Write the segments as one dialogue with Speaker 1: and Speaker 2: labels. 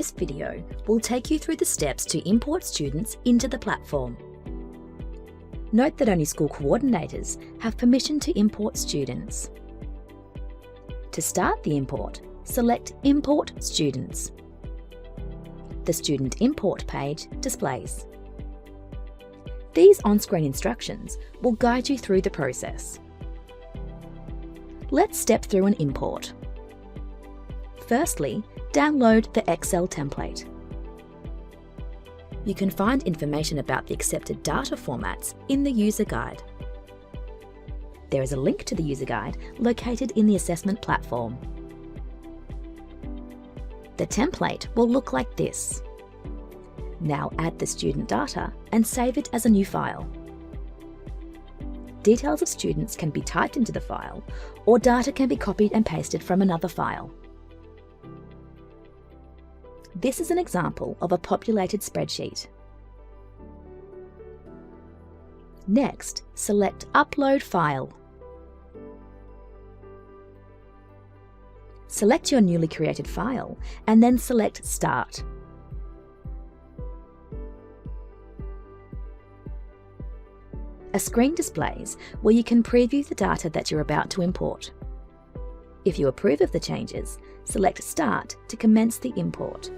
Speaker 1: This video will take you through the steps to import students into the platform. Note that only school coordinators have permission to import students. To start the import, select Import Students. The Student Import page displays. These on-screen instructions will guide you through the process. Let's step through an import. Firstly, download the Excel template. You can find information about the accepted data formats in the user guide. There is a link to the user guide located in the assessment platform. The template will look like this. Now add the student data and save it as a new file. Details of students can be typed into the file, or data can be copied and pasted from another file. This is an example of a populated spreadsheet. Next, select Upload File. Select your newly created file and then select Start. A screen displays where you can preview the data that you're about to import. If you approve of the changes, select Start to commence the import.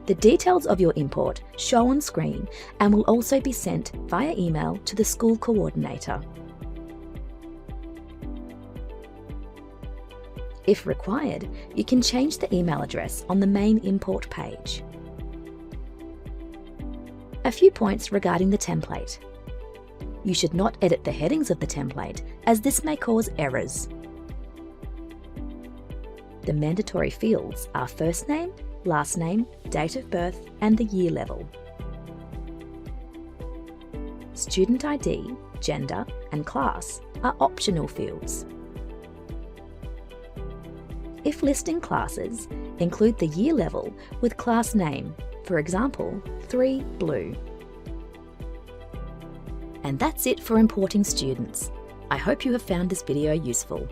Speaker 1: The details of your import show on screen and will also be sent via email to the school coordinator. If required, you can change the email address on the main import page. A few points regarding the template. You should not edit the headings of the template, as this may cause errors. The mandatory fields are first name, last name, date of birth, and the year level. Student ID, gender, and class are optional fields. If listing classes, include the year level with class name, for example, 3 Blue. And that's it for importing students. I hope you have found this video useful.